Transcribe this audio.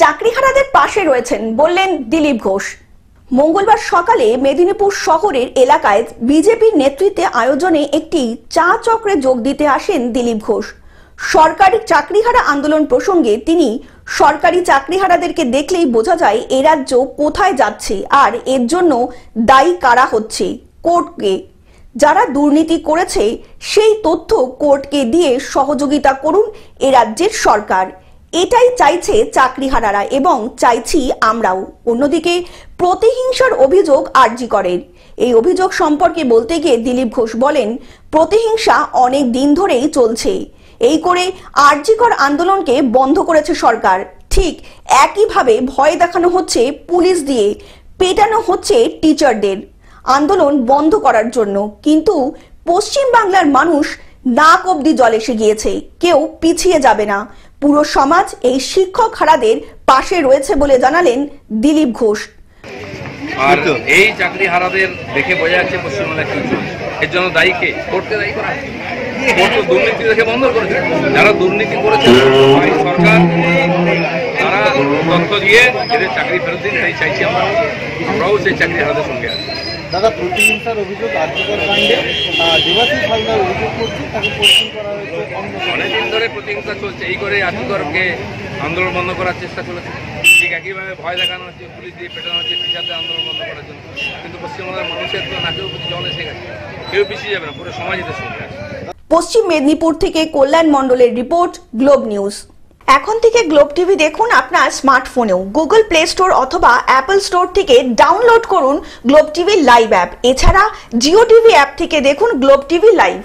চাকরিহারাদের পাশে রয়েছেন বললেন দিলীপ ঘোষ। মঙ্গলবার সকালে মেদিনীপুর শহরের এলাকায় বিজেপির নেতৃত্বে আয়োজনে একটি চা চক্রে যোগ দিতে আসেন দিলীপ ঘোষ। সরকারি চাকরিহারা আন্দোলন প্রসঙ্গে তিনি সরকারি চাকরিহারাদেরকে দেখলেই বোঝা যায় এ রাজ্য কোথায় যাচ্ছে আর এর জন্য দায়ী কারা হচ্ছে, কোর্টকে। যারা দুর্নীতি করেছে সেই তথ্য কোর্টকে দিয়ে সহযোগিতা করুন এ রাজ্যের সরকার। এটাই চাইছে চাকরিহারারা এবং চাইছি আমরাও। অন্যদিকে প্রতিহিংসার অভিযোগ আরজি করেন। এই অভিযোগ সম্পর্কে বলতে গিয়ে দিলীপ ঘোষ বলেন, প্রতিহিংসা অনেক দিন ধরেই চলছে। এই করে আরজিকর আন্দোলনকে বন্ধ করেছে সরকার। ঠিক একইভাবে ভয় দেখানো হচ্ছে পুলিশ দিয়ে, পেটানো হচ্ছে টিচারদের আন্দোলন বন্ধ করার জন্য। কিন্তু পশ্চিম বাংলার মানুষ নাক অব্দি জল এসে গিয়েছে, কেউ পিছিয়ে যাবে না। পুরো সমাজ এই শিক্ষক হারাদের পাশে রয়েছে বলে জানালেন দিলীপ ঘোষ। আর এই চাকরি হারাদের দেখে বোঝা যাচ্ছে পশ্চিমবাংলায় কি চলছে। এর জন্য দায়ী কে? কোর্টকে দায়ী করা। কোর্ট দুর্নীতি দেখে বন্ধ করেছে। যারা দুর্নীতি করেছে সরকার, তারা তথ্য দিয়ে এদের চাকরি ফেরত দিন, তাই চাইছি আমরাও সেই চাকরি হারাদের সঙ্গে আছি। দাদা, প্রতিহিংসার অভিযোগ আরজিকর কাণ্ডে দেবাশিস হালদার অভিযোগ করছে, তাকে পোস্টিং করা হয়েছে। অনেকদিন ধরে প্রতিহিংসা চলছে, এই করে আরজিকরকে আন্দোলন বন্ধ করার চেষ্টা চলেছে। ঠিক একইভাবে ভয় দেখানো হচ্ছে, পুলিশ দিয়ে পেটানো হচ্ছে টিচারদের আন্দোলন বন্ধ করার জন্য। কিন্তু পশ্চিমবঙ্গের মানুষের তো নাকেও জল এসে গেছে, কেউ পিছিয়ে যাবে না, পুরো সমাজ এদের সঙ্গে আছে। পশ্চিম মেদিনীপুর থেকে কল্যাণ মণ্ডলের রিপোর্ট, গ্লোব নিউজ। এখন থেকে গ্লোব টিভি দেখুন আপনার স্মার্টফোনেও। গুগল প্লে স্টোর অথবা অ্যাপল স্টোর থেকে ডাউনলোড করুন গ্লোব টিভি লাইভ অ্যাপ। এছাড়া জিও টিভি অ্যাপ থেকে দেখুন গ্লোব টিভি লাইভ।